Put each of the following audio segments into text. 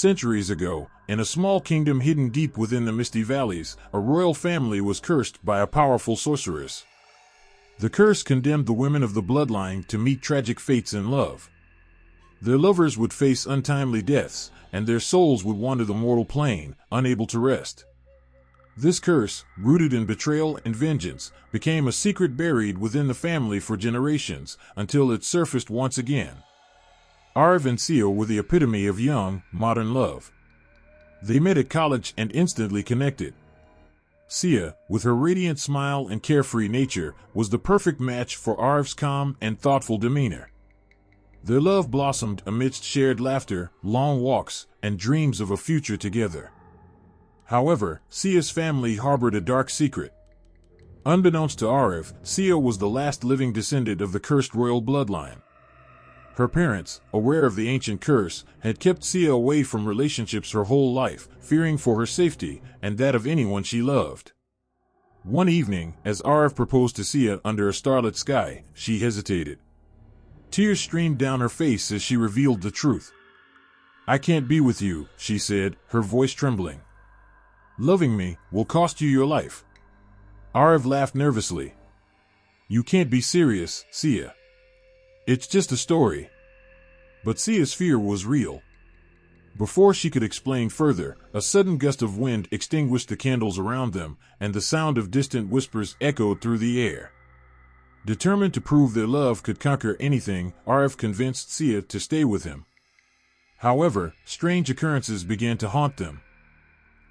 Centuries ago, in a small kingdom hidden deep within the misty valleys, a royal family was cursed by a powerful sorceress. The curse condemned the women of the bloodline to meet tragic fates in love. Their lovers would face untimely deaths, and their souls would wander the mortal plane, unable to rest. This curse, rooted in betrayal and vengeance, became a secret buried within the family for generations, until it surfaced once again. Arv and Sia were the epitome of young, modern love. They met at college and instantly connected. Sia, with her radiant smile and carefree nature, was the perfect match for Arv's calm and thoughtful demeanor. Their love blossomed amidst shared laughter, long walks, and dreams of a future together. However, Sia's family harbored a dark secret. Unbeknownst to Arv, Sia was the last living descendant of the cursed royal bloodline. Her parents, aware of the ancient curse, had kept Sia away from relationships her whole life, fearing for her safety and that of anyone she loved. One evening, as Arv proposed to Sia under a starlit sky, she hesitated. Tears streamed down her face as she revealed the truth. "I can't be with you," she said, her voice trembling. "Loving me will cost you your life." Arv laughed nervously. "You can't be serious, Sia. It's just a story." But Sia's fear was real. Before she could explain further, a sudden gust of wind extinguished the candles around them, and the sound of distant whispers echoed through the air. Determined to prove their love could conquer anything, Arv convinced Sia to stay with him. However, strange occurrences began to haunt them.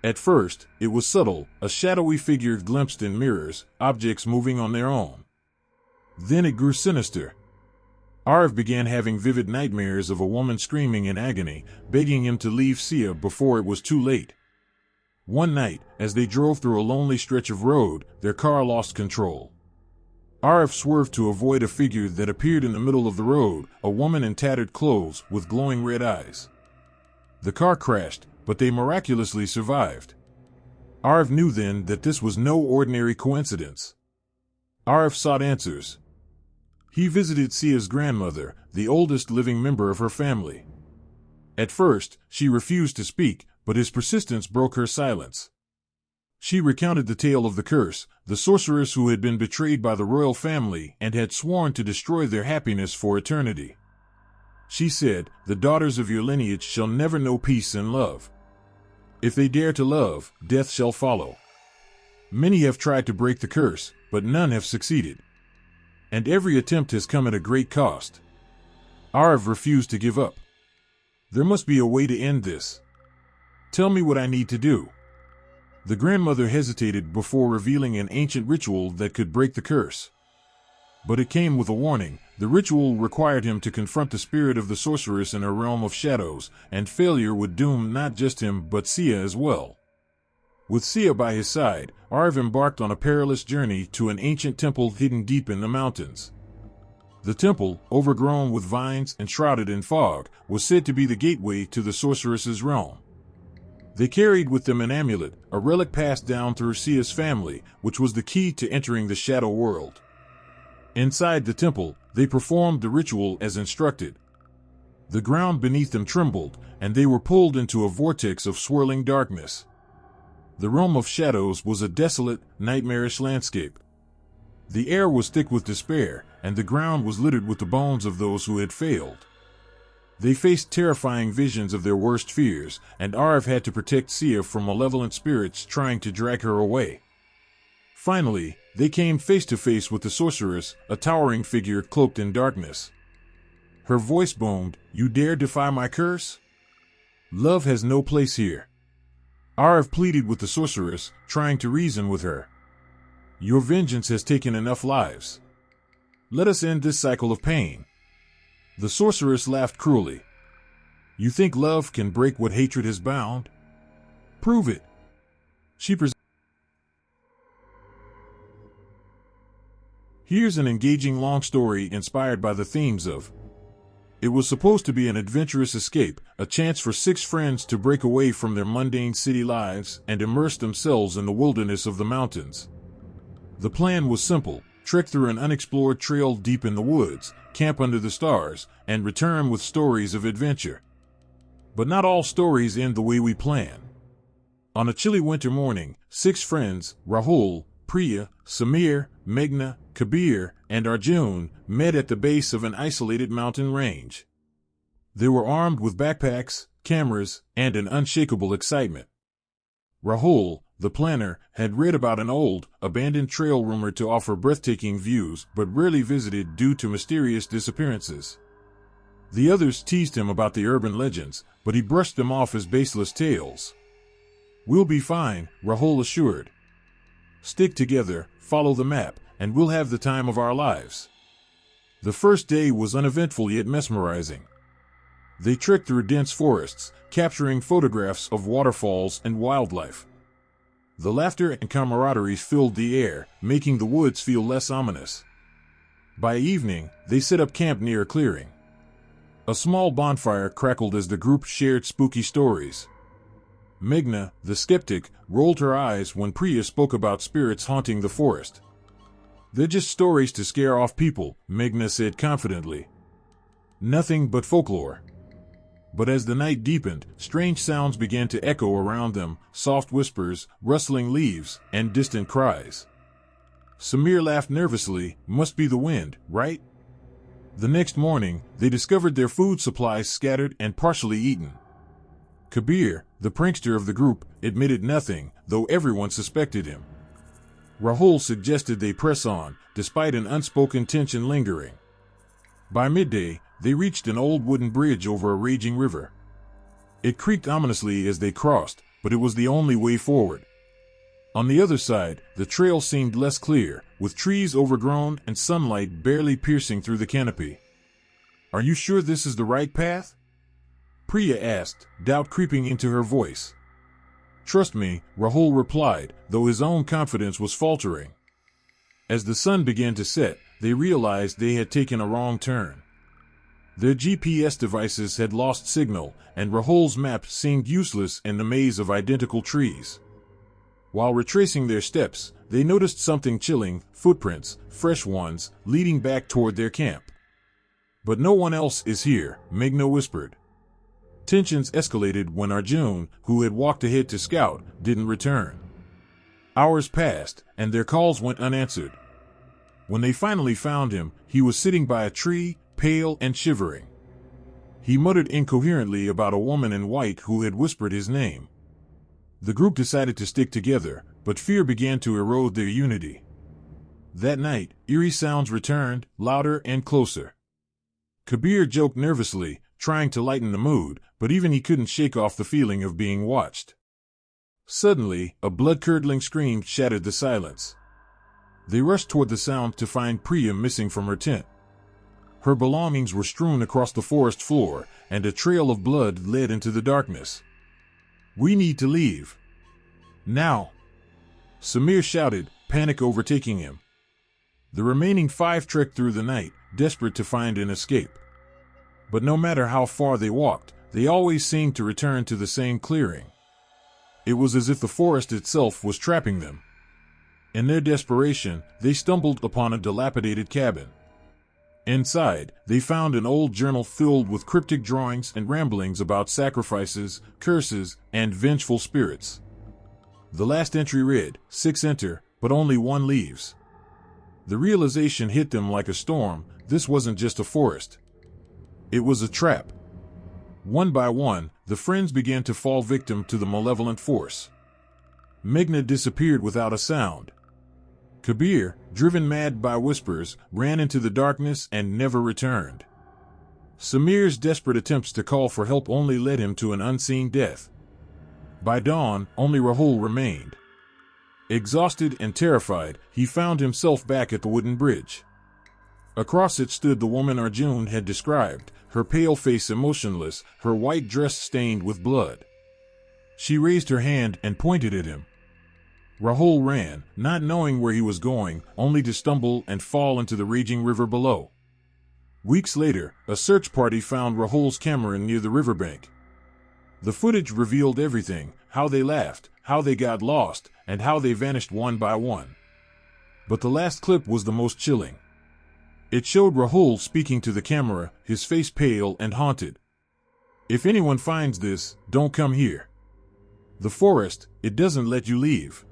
At first, it was subtle, a shadowy figure glimpsed in mirrors, objects moving on their own. Then it grew sinister. Arv began having vivid nightmares of a woman screaming in agony, begging him to leave Sia before it was too late. One night, as they drove through a lonely stretch of road, their car lost control. Arv swerved to avoid a figure that appeared in the middle of the road, a woman in tattered clothes with glowing red eyes. The car crashed, but they miraculously survived. Arv knew then that this was no ordinary coincidence. Arv sought answers. He visited Sia's grandmother, the oldest living member of her family. At first, she refused to speak, but his persistence broke her silence. She recounted the tale of the curse, the sorceress who had been betrayed by the royal family and had sworn to destroy their happiness for eternity. She said, "The daughters of your lineage shall never know peace and love. If they dare to love, death shall follow. Many have tried to break the curse, but none have succeeded. And every attempt has come at a great cost." Arv refused to give up. "There must be a way to end this. Tell me what I need to do." The grandmother hesitated before revealing an ancient ritual that could break the curse. But it came with a warning. The ritual required him to confront the spirit of the sorceress in her realm of shadows, and failure would doom not just him but Sia as well. With Sia by his side, Arv embarked on a perilous journey to an ancient temple hidden deep in the mountains. The temple, overgrown with vines and shrouded in fog, was said to be the gateway to the sorceress's realm. They carried with them an amulet, a relic passed down through Sia's family, which was the key to entering the shadow world. Inside the temple, they performed the ritual as instructed. The ground beneath them trembled, and they were pulled into a vortex of swirling darkness. The realm of shadows was a desolate, nightmarish landscape. The air was thick with despair, and the ground was littered with the bones of those who had failed. They faced terrifying visions of their worst fears, and Arv had to protect Sia from malevolent spirits trying to drag her away. Finally, they came face to face with the sorceress, a towering figure cloaked in darkness. Her voice boomed, "You dare defy my curse? Love has no place here." Arv pleaded with the sorceress, trying to reason with her. "Your vengeance has taken enough lives. Let us end this cycle of pain." The sorceress laughed cruelly. "You think love can break what hatred has bound? Prove it." She presented. Here's an engaging long story inspired by the themes of. It was supposed to be an adventurous escape, a chance for 6 friends to break away from their mundane city lives and immerse themselves in the wilderness of the mountains. The plan was simple: trek through an unexplored trail deep in the woods, camp under the stars, and return with stories of adventure. But not all stories end the way we plan. On a chilly winter morning, 6 friends, Rahul, Priya, Samir, Meghna, Kabir, and Arjun, met at the base of an isolated mountain range. They were armed with backpacks, cameras, and an unshakable excitement. Rahul, the planner, had read about an old, abandoned trail rumored to offer breathtaking views but rarely visited due to mysterious disappearances. The others teased him about the urban legends, but he brushed them off as baseless tales. "We'll be fine," Rahul assured. "Stick together, follow the map, and we'll have the time of our lives." The first day was uneventful yet mesmerizing. They trekked through dense forests, capturing photographs of waterfalls and wildlife. The laughter and camaraderie filled the air, making the woods feel less ominous. By evening, they set up camp near a clearing. A small bonfire crackled as the group shared spooky stories. Meghna, the skeptic, rolled her eyes when Priya spoke about spirits haunting the forest. "They're just stories to scare off people," Meghna said confidently. "Nothing but folklore." But as the night deepened, strange sounds began to echo around them, soft whispers, rustling leaves, and distant cries. Samir laughed nervously. "Must be the wind, right?" The next morning, they discovered their food supplies scattered and partially eaten. Kabir, the prankster of the group, admitted nothing, though everyone suspected him. Rahul suggested they press on, despite an unspoken tension lingering. By midday, they reached an old wooden bridge over a raging river. It creaked ominously as they crossed, but it was the only way forward. On the other side, the trail seemed less clear, with trees overgrown and sunlight barely piercing through the canopy. "Are you sure this is the right path?" Priya asked, doubt creeping into her voice. "Trust me," Rahul replied, though his own confidence was faltering. As the sun began to set, they realized they had taken a wrong turn. Their GPS devices had lost signal, and Rahul's map seemed useless in the maze of identical trees. While retracing their steps, they noticed something chilling: footprints, fresh ones, leading back toward their camp. "But no one else is here," Meghna whispered. Tensions escalated when Arjun, who had walked ahead to scout, didn't return. Hours passed, and their calls went unanswered. When they finally found him, he was sitting by a tree, pale and shivering. He muttered incoherently about a woman in white who had whispered his name. The group decided to stick together, but fear began to erode their unity. That night, eerie sounds returned, louder and closer. Kabir joked nervously, trying to lighten the mood, but even he couldn't shake off the feeling of being watched. Suddenly, a blood-curdling scream shattered the silence. They rushed toward the sound to find Priya missing from her tent. Her belongings were strewn across the forest floor, and a trail of blood led into the darkness. "We need to leave. Now!" Samir shouted, panic overtaking him. The remaining 5 trekked through the night, desperate to find an escape. But no matter how far they walked, they always seemed to return to the same clearing. It was as if the forest itself was trapping them. In their desperation, they stumbled upon a dilapidated cabin. Inside, they found an old journal filled with cryptic drawings and ramblings about sacrifices, curses, and vengeful spirits. The last entry read, 6 enter, but only 1 leaves. The realization hit them like a storm: this wasn't just a forest. It was a trap. One by one, the friends began to fall victim to the malevolent force. Meghna disappeared without a sound. Kabir, driven mad by whispers, ran into the darkness and never returned. Samir's desperate attempts to call for help only led him to an unseen death. By dawn, only Rahul remained. Exhausted and terrified, he found himself back at the wooden bridge. Across it stood the woman Arjun had described, her pale face emotionless, her white dress stained with blood. She raised her hand and pointed at him. Rahul ran, not knowing where he was going, only to stumble and fall into the raging river below. Weeks later, a search party found Rahul's camera near the riverbank. The footage revealed everything: how they laughed, how they got lost, and how they vanished one by one. But the last clip was the most chilling. It showed Rahul speaking to the camera, his face pale and haunted. If anyone finds this, don't come here. The forest, it doesn't let you leave.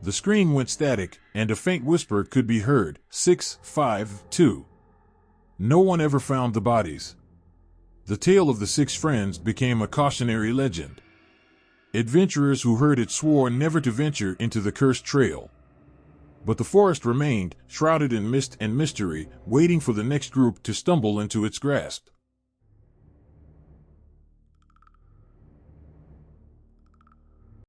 The screen went static, and a faint whisper could be heard. 652. No one ever found the bodies. The tale of the 6 friends became a cautionary legend. Adventurers who heard it swore never to venture into the cursed trail. But the forest remained, shrouded in mist and mystery, waiting for the next group to stumble into its grasp.